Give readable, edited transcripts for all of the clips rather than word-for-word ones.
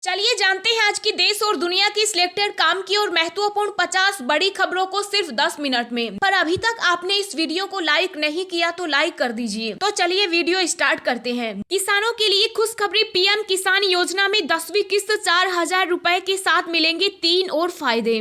चलिए जानते हैं आज की देश और दुनिया की सिलेक्टेड काम की और महत्वपूर्ण 50 बड़ी खबरों को सिर्फ 10 मिनट में। पर अभी तक आपने इस वीडियो को लाइक नहीं किया तो लाइक कर दीजिए। तो चलिए वीडियो स्टार्ट करते हैं। किसानों के लिए खुशखबरी, पीएम किसान योजना में 10वीं किस्त 4,000 रुपए के साथ मिलेंगे 3 और फायदे।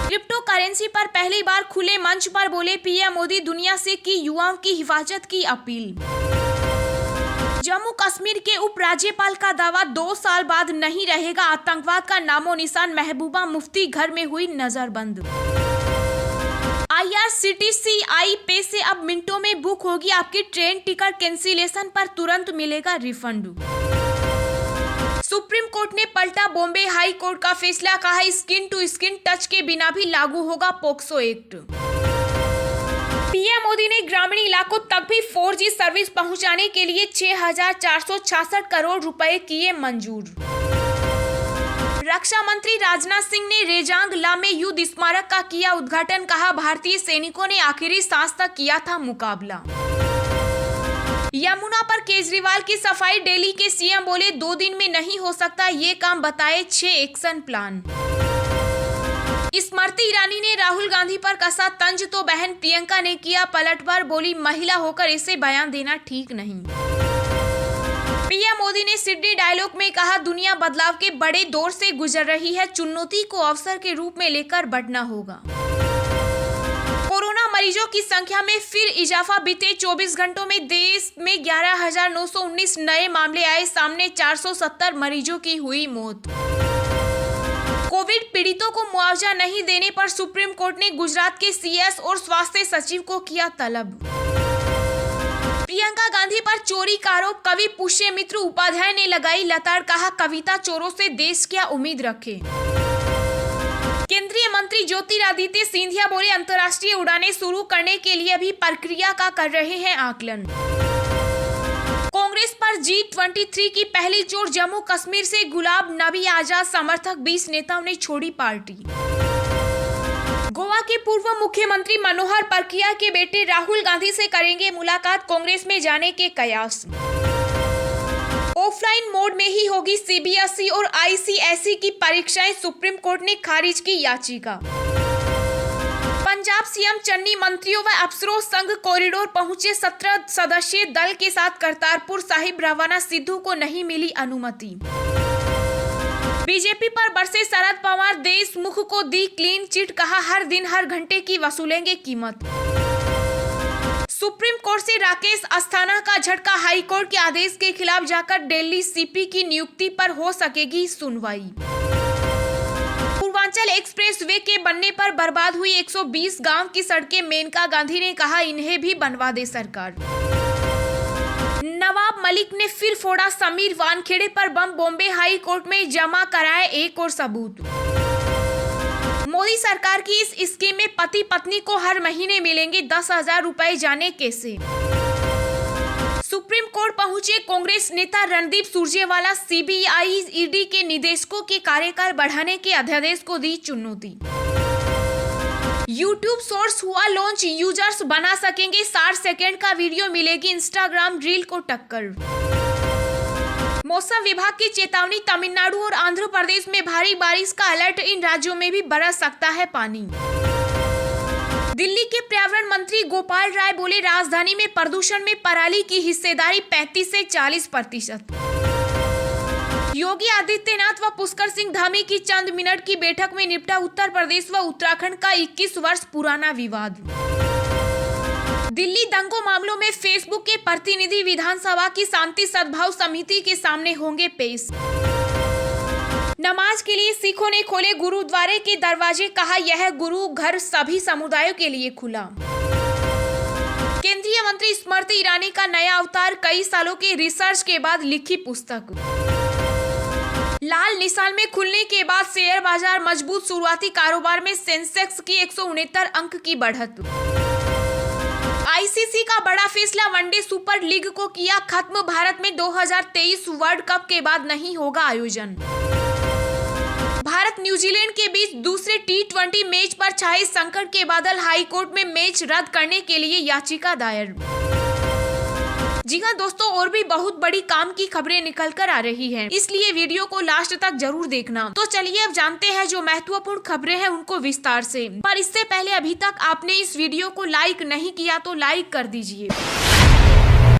क्रिप्टो करेंसी पर पहली बार खुले मंच पर बोले पीएम मोदी, दुनिया से की युवाओं की हिफाजत की अपील। जम्मू कश्मीर के उपराज्यपाल का दावा, 2 साल बाद नहीं रहेगा आतंकवाद का नामो निशान, महबूबा मुफ्ती घर में हुई नजरबंद। IRCTC पे से अब मिनटों में बुक होगी आपकी ट्रेन टिकट, कैंसिलेशन पर तुरंत मिलेगा रिफंड। सुप्रीम कोर्ट ने पलटा बॉम्बे हाई कोर्ट का फैसला, कहा स्किन टू स्किन टच के बिना भी लागू होगा पोक्सो एक्ट। पीएम मोदी ने ग्रामीण इलाकों तक भी 4G सर्विस पहुंचाने के लिए 6,466 करोड़ रुपए किए मंजूर। रक्षा मंत्री राजनाथ सिंह ने रेजांग ला में युद्ध स्मारक का किया उद्घाटन, कहा भारतीय सैनिकों ने आखिरी सांस तक किया था मुकाबला। यमुना पर केजरीवाल की सफाई, दिल्ली के सीएम बोले 2 दिन में नहीं हो सकता ये काम, बताए 6 एक्शन प्लान। स्मृति ईरानी ने राहुल गांधी पर कसा तंज तो बहन प्रियंका ने किया पलटवार, बोली महिला होकर इसे बयान देना ठीक नहीं। पीएम मोदी ने सिडनी डायलॉग में कहा दुनिया बदलाव के बड़े दौर से गुजर रही है, चुनौती को अवसर के रूप में लेकर बढ़ना होगा। कोरोना मरीजों की संख्या में फिर इजाफा, बीते 24 घंटों में देश में 11,919 नए मामले आए सामने, 470 मरीजों की हुई मौत। कोविड पीड़ितों को मुआवजा नहीं देने पर सुप्रीम कोर्ट ने गुजरात के CS और स्वास्थ्य सचिव को किया तलब। प्रियंका गांधी पर चोरी का आरोप, कवि पुष्यमित्र उपाध्याय ने लगाई लताड़, कहा कविता चोरों से देश क्या उम्मीद रखे। केंद्रीय मंत्री ज्योतिरादित्य सिंधिया बोले अंतर्राष्ट्रीय उड़ानें शुरू करने के लिए अभी प्रक्रिया का कर रहे हैं आकलन। कांग्रेस पर G23 की पहली चोट, जम्मू कश्मीर से गुलाब नबी आजाद समर्थक 20 नेताओं ने छोड़ी पार्टी। गोवा के पूर्व मुख्यमंत्री मनोहर पर्रिकर के बेटे राहुल गांधी से करेंगे मुलाकात, कांग्रेस में जाने के कयास। ऑफलाइन मोड में ही होगी CBSE और ICSE की परीक्षाएं, सुप्रीम कोर्ट ने खारिज की याचिका। पंजाब सीएम चन्नी मंत्रियों व अफसरों संघ कॉरिडोर पहुंचे, 17 सदस्यीय दल के साथ करतारपुर साहिब रवाना, सिद्धू को नहीं मिली अनुमति। बीजेपी पर बरसे शरद पवार, देशमुख को दी क्लीन चिट, कहा हर दिन हर घंटे की वसूलेंगे कीमत। सुप्रीम कोर्ट से राकेश अस्थाना का झटका, हाईकोर्ट के आदेश के खिलाफ जाकर दिल्ली CP की नियुक्ति पर हो सकेगी सुनवाई। पूर्वांचल एक्सप्रेस वे के बनने पर बर्बाद हुई 120 गांव की सड़कें, मेनका गांधी ने कहा इन्हें भी बनवा दे सरकार। नवाब मलिक ने फिर फोड़ा समीर वानखेड़े पर बम, बॉम्बे हाई कोर्ट में जमा कराए एक और सबूत। मोदी सरकार की इस स्कीम में पति पत्नी को हर महीने मिलेंगे 10,000 रुपए, जाने कैसे। सुप्रीम कोर्ट पहुंचे कांग्रेस नेता रणदीप सुरजेवाला, CBI ED के निदेशकों के कार्यकाल बढ़ाने के अध्यादेश को दी चुनौती। YouTube शॉर्ट्स हुआ लॉन्च, यूजर्स बना सकेंगे 60 सेकेंड का वीडियो, मिलेगी इंस्टाग्राम रील को टक्कर। मौसम विभाग की चेतावनी, तमिलनाडु और आंध्र प्रदेश में भारी बारिश का अलर्ट, इन राज्यों में भी बरस सकता है पानी। दिल्ली के पर्यावरण मंत्री गोपाल राय बोले राजधानी में प्रदूषण में पराली की हिस्सेदारी 35 से 40%। योगी आदित्यनाथ व पुष्कर सिंह धामी की चंद मिनट की बैठक में निपटा उत्तर प्रदेश व उत्तराखंड का 21 वर्ष पुराना विवाद। दिल्ली दंगों मामलों में फेसबुक के प्रतिनिधि विधानसभा की शांति सद्भाव समिति के सामने होंगे पेश। नमाज के लिए सिखों ने खोले गुरुद्वारे के दरवाजे, कहा यह गुरु घर सभी समुदायों के लिए खुला। केंद्रीय मंत्री स्मृति ईरानी का नया अवतार, कई सालों के रिसर्च के बाद लिखी पुस्तक। लाल निशान में खुलने के बाद शेयर बाजार मजबूत, शुरुआती कारोबार में सेंसेक्स की 169 अंक की बढ़त। ICC का बड़ा फैसला, वनडे सुपर लीग को किया खत्म, भारत में 2023 वर्ल्ड कप के बाद नहीं होगा आयोजन। भारत न्यूजीलैंड के बीच दूसरे T20 मैच पर छाए संकट के बादल, हाईकोर्ट में मैच रद्द करने के लिए याचिका दायर। जी हाँ दोस्तों, और भी बहुत बड़ी काम की खबरें निकल कर आ रही है, इसलिए वीडियो को लास्ट तक जरूर देखना। तो चलिए अब जानते हैं जो महत्वपूर्ण खबरें हैं उनको विस्तार से। पर इससे पहले अभी तक आपने इस वीडियो को लाइक नहीं किया तो लाइक कर दीजिए।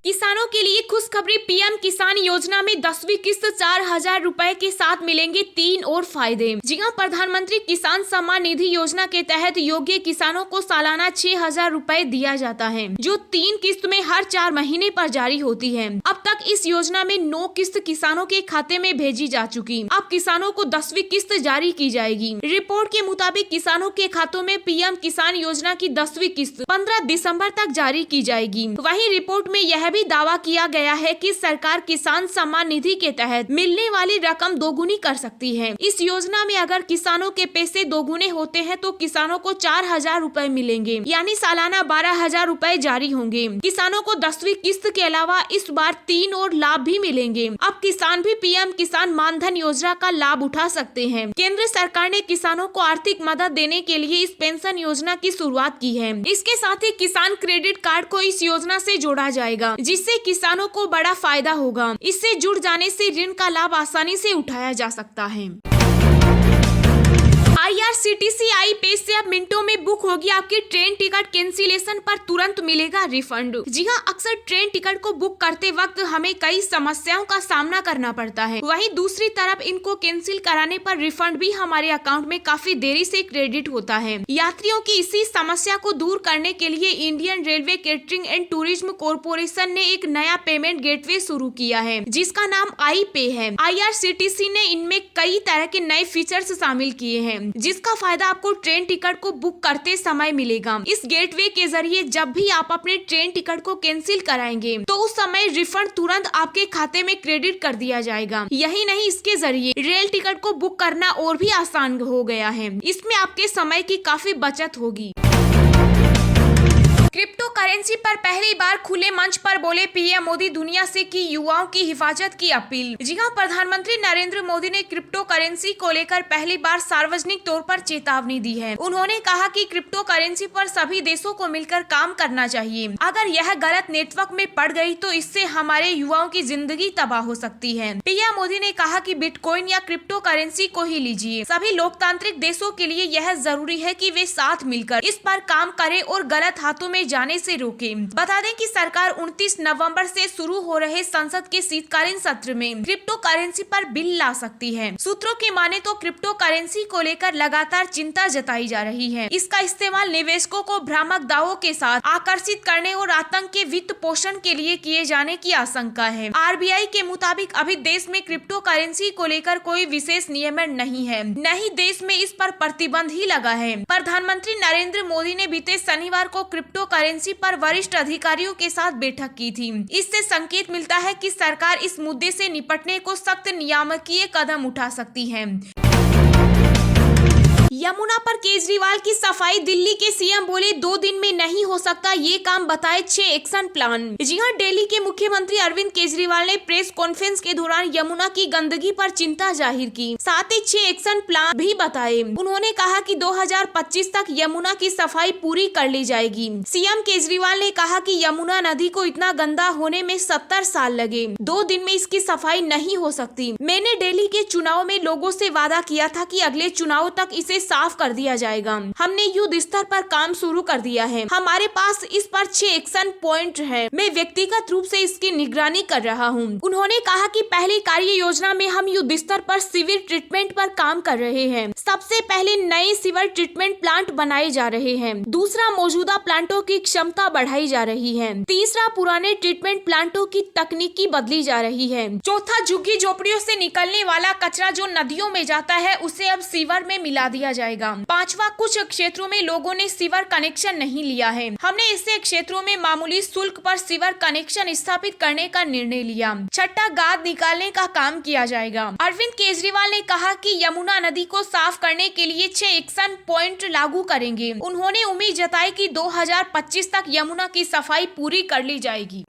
किसानों के लिए खुशखबरी, पीएम किसान योजना में 10वीं किस्त 4,000 रुपए के साथ मिलेंगे 3 और फायदे। जी हां, प्रधानमंत्री किसान सम्मान निधि योजना के तहत योग्य किसानों को सालाना 6,000 रुपए दिया जाता है, जो 3 किस्त में हर 4 महीने पर जारी होती है। अब तक इस योजना में 9 किस्त किसानों के खाते में भेजी जा चुकी। अब किसानों को 10वीं किस्त जारी की जाएगी। रिपोर्ट के मुताबिक किसानों के खातों में पीएम किसान योजना की 10वीं किस्त 15 दिसंबर तक जारी की जाएगी। वहीं रिपोर्ट में यह भी दावा किया गया है कि सरकार किसान सम्मान निधि के तहत मिलने वाली रकम दोगुनी कर सकती है। इस योजना में अगर किसानों के पैसे दोगुने होते हैं तो किसानों को 4,000 रुपए मिलेंगे, यानी सालाना 12,000 रुपए जारी होंगे। किसानों को 10वीं किस्त के अलावा इस बार 3 और लाभ भी मिलेंगे। अब किसान भी पीएम किसान मानधन योजना का लाभ उठा सकते हैं। केंद्र सरकार ने किसानों को आर्थिक मदद देने के लिए इस पेंशन योजना की शुरुआत की है। इसके साथ ही किसान क्रेडिट कार्ड को इस योजना से जोड़ा जाएगा, जिससे किसानों को बड़ा फायदा होगा। इससे जुड़ जाने से ऋण का लाभ आसानी से उठाया जा सकता है। IRCTC आई पेज से अब मिनटों में बुक होगी आपकी ट्रेन टिकट, कैंसिलेशन पर तुरंत मिलेगा रिफंड। जी हाँ, अक्सर ट्रेन टिकट को बुक करते वक्त हमें कई समस्याओं का सामना करना पड़ता है। वहीं दूसरी तरफ इनको कैंसिल कराने पर रिफंड भी हमारे अकाउंट में काफी देरी से क्रेडिट होता है। यात्रियों की इसी समस्या को दूर करने के लिए Indian railway catering and tourism corporation ने एक नया पेमेंट गेटवे शुरू किया है, जिसका नाम आई पे है। IRCTC ने इनमें कई तरह के नए फीचर्स शामिल किए हैं, जिसका फायदा आपको ट्रेन टिकट को बुक करते समय मिलेगा। इस गेटवे के जरिए जब भी आप अपने ट्रेन टिकट को कैंसिल कराएंगे तो उस समय रिफंड तुरंत आपके खाते में क्रेडिट कर दिया जाएगा। यही नहीं, इसके जरिए रेल टिकट को बुक करना और भी आसान हो गया है। इसमें आपके समय की काफी बचत होगी। क्रिप्टो करेंसी पर पहली बार खुले मंच पर बोले पीएम मोदी, दुनिया से की युवाओं की हिफाजत की अपील। जी हां, प्रधानमंत्री नरेंद्र मोदी ने क्रिप्टो करेंसी को लेकर पहली बार सार्वजनिक तौर पर चेतावनी दी है। उन्होंने कहा कि क्रिप्टो करेंसी पर सभी देशों को मिलकर काम करना चाहिए। अगर यह गलत नेटवर्क में पड़ गई तो इससे हमारे युवाओं की जिंदगी तबाह हो सकती है। पीएम मोदी ने कहा कि बिटकॉइन या क्रिप्टो करेंसी को ही लीजिए, सभी लोकतांत्रिक देशों के लिए यह जरूरी है कि वे साथ मिलकर इस पर काम करें और गलत हाथों में जाने से रोकें। बता दें कि सरकार 29 नवंबर से शुरू हो रहे संसद के शीतकालीन सत्र में क्रिप्टो करेंसी पर बिल ला सकती है। सूत्रों की माने तो क्रिप्टो करेंसी को लेकर लगातार चिंता जताई जा रही है। इसका इस्तेमाल निवेशकों को भ्रामक दावों के साथ आकर्षित करने और आतंक के वित्त पोषण के लिए किए जाने की आशंका है। RBI के मुताबिक अभी देश में क्रिप्टो करेंसी को लेकर कोई विशेष नियमन नहीं है, न ही देश में इस पर प्रतिबंध ही लगा है। प्रधानमंत्री नरेंद्र मोदी ने बीते शनिवार को क्रिप्टो करेंसी पर वरिष्ठ अधिकारियों के साथ बैठक की थी। इससे संकेत मिलता है कि सरकार इस मुद्दे से निपटने को सख्त नियामकीय कदम उठा सकती है। यमुना पर केजरीवाल की सफाई, दिल्ली के सीएम बोले 2 दिन में नहीं हो सकता ये काम, बताए 6 एक्शन प्लान। जी हां, दिल्ली के मुख्यमंत्री अरविंद केजरीवाल ने प्रेस कॉन्फ्रेंस के दौरान यमुना की गंदगी पर चिंता जाहिर की, साथ ही 6 एक्शन प्लान भी बताए। उन्होंने कहा कि 2025 तक यमुना की सफाई पूरी कर ली जाएगी। सीएम केजरीवाल ने कहा कि यमुना नदी को इतना गंदा होने में 70 साल लगे, 2 दिन में इसकी सफाई नहीं हो सकती। मैंने दिल्ली के चुनाव में लोगों से वादा किया था कि अगले चुनाव तक इसे साफ कर दिया जाएगा। हमने युद्ध स्तर पर काम शुरू कर दिया है। हमारे पास इस पर 6 एक्शन पॉइंट है। मैं व्यक्तिगत रूप से इसकी निगरानी कर रहा हूं। उन्होंने कहा कि पहली कार्य योजना में हम युद्ध स्तर पर सीवर ट्रीटमेंट पर काम कर रहे हैं। सबसे पहले नए सीवर ट्रीटमेंट प्लांट बनाए जा रहे हैं। दूसरा, मौजूदा प्लांटों की क्षमता बढ़ाई जा रही है। तीसरा, पुराने ट्रीटमेंट प्लांटों की तकनीकी बदली जा रही है। चौथा, झुग्गी झोपड़ियों से निकलने वाला कचरा जो नदियों में जाता है उसे अब सीवर में मिला दिया जाएगा। 5वां, कुछ क्षेत्रों में लोगों ने सीवर कनेक्शन नहीं लिया है। हमने ऐसे क्षेत्रों में मामूली शुल्क पर सीवर कनेक्शन स्थापित करने का निर्णय लिया। 6ठा, गाद निकालने का काम किया जाएगा। अरविंद केजरीवाल ने कहा कि यमुना नदी को साफ करने के लिए 6 एक्शन पॉइंट लागू करेंगे। उन्होंने उम्मीद जताई कि 2025 तक यमुना की सफाई पूरी कर ली जाएगी।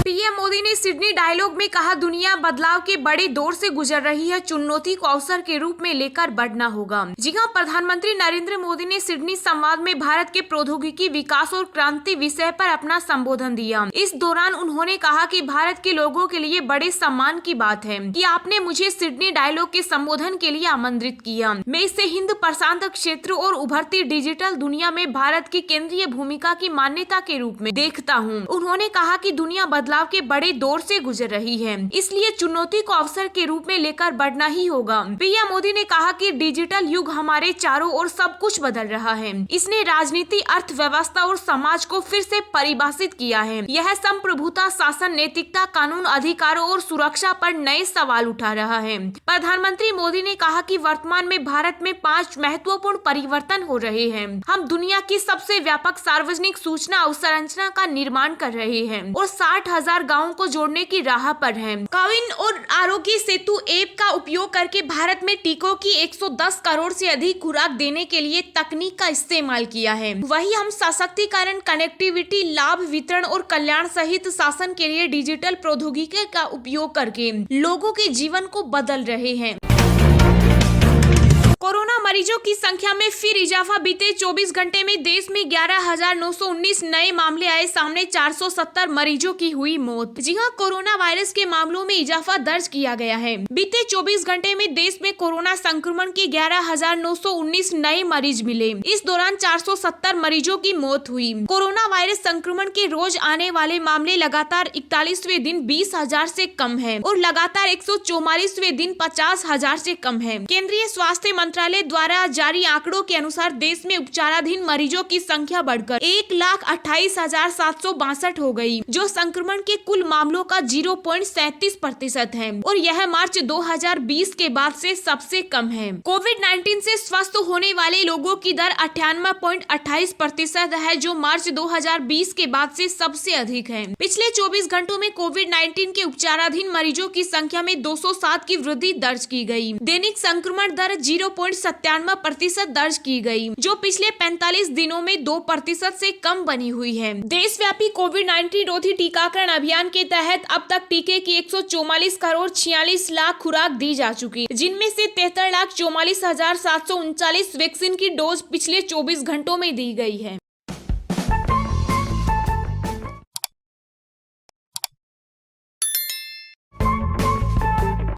पीएम मोदी ने सिडनी डायलॉग में कहा, दुनिया बदलाव के बड़े दौर से गुजर रही है, चुनौती को अवसर के रूप में लेकर बढ़ना होगा। जी हां, प्रधानमंत्री नरेंद्र मोदी ने सिडनी संवाद में भारत के प्रौद्योगिकी विकास और क्रांति विषय पर अपना संबोधन दिया। इस दौरान उन्होंने कहा कि भारत के लोगों के लिए बड़े सम्मान की बात है कि आपने मुझे सिडनी डायलॉग के संबोधन के लिए आमंत्रित किया। मैं इसे हिंद प्रशांत क्षेत्र और उभरती डिजिटल दुनिया में भारत की केंद्रीय भूमिका की मान्यता के रूप में देखता हूं। उन्होंने कहा कि दुनिया बदलाव के बड़े दौर से गुजर रही है, इसलिए चुनौती को अवसर के रूप में लेकर बढ़ना ही होगा। पीएम मोदी ने कहा कि डिजिटल युग हमारे चारों ओर सब कुछ बदल रहा है। इसने राजनीति, अर्थव्यवस्था और समाज को फिर से परिभाषित किया है। यह संप्रभुता, शासन, नैतिकता, कानून, अधिकारों और सुरक्षा पर नए सवाल उठा रहा है। प्रधानमंत्री मोदी ने कहा कि वर्तमान में भारत में 5 महत्वपूर्ण परिवर्तन हो रहे हैं। हम दुनिया की सबसे व्यापक सार्वजनिक सूचना अवसंरचना का निर्माण कर रहे हैं और 60,000 गाँवों को जोड़ने की राह पर हैं। कोविन और आरोग्य सेतु ऐप का उपयोग करके भारत में टीकों की 110 करोड़ से अधिक खुराक देने के लिए तकनीक का इस्तेमाल किया है। वही हम सशक्तिकरण, कनेक्टिविटी, लाभ वितरण और कल्याण सहित शासन के लिए डिजिटल प्रौद्योगिकी का उपयोग करके लोगों के जीवन को बदल रहे हैं। कोरोना मरीजों की संख्या में फिर इजाफा। बीते 24 घंटे में देश में 11,919 नए मामले आए सामने, 470 मरीजों की हुई मौत। जी हां, कोरोना वायरस के मामलों में इजाफा दर्ज किया गया है। बीते 24 घंटे में देश में कोरोना संक्रमण के 11,919 नए मरीज मिले। इस दौरान 470 मरीजों की मौत हुई। कोरोना वायरस संक्रमण के रोज आने वाले मामले लगातार 41वें दिन 20,000 से कम है और लगातार 144वें दिन 50,000 से कम है। केंद्रीय स्वास्थ्य मंत्रालय द्वारा जारी आंकड़ों के अनुसार देश में उपचाराधीन मरीजों की संख्या बढ़कर 1,28,762 हो गई, जो संक्रमण के कुल मामलों का 0.37% है और यह मार्च 2020 के बाद से सबसे कम है। कोविड-19 से स्वस्थ होने वाले लोगों की दर 98.28% है, जो मार्च 2020 के बाद से सबसे अधिक है। पिछले 24 घंटों में कोविड-19 के उपचाराधीन मरीजों की संख्या में 207 की वृद्धि दर्ज की गई। दैनिक संक्रमण दर 0.97% दर्ज की गई, जो पिछले 45 दिनों में 2% से कम बनी हुई है। देशव्यापी कोविड-19 रोधी टीकाकरण अभियान के तहत अब तक टीके की 144 करोड़ 46 लाख खुराक दी जा चुकी, जिनमें से 73,44,739 वैक्सीन की डोज पिछले 24 घंटों में दी गई है।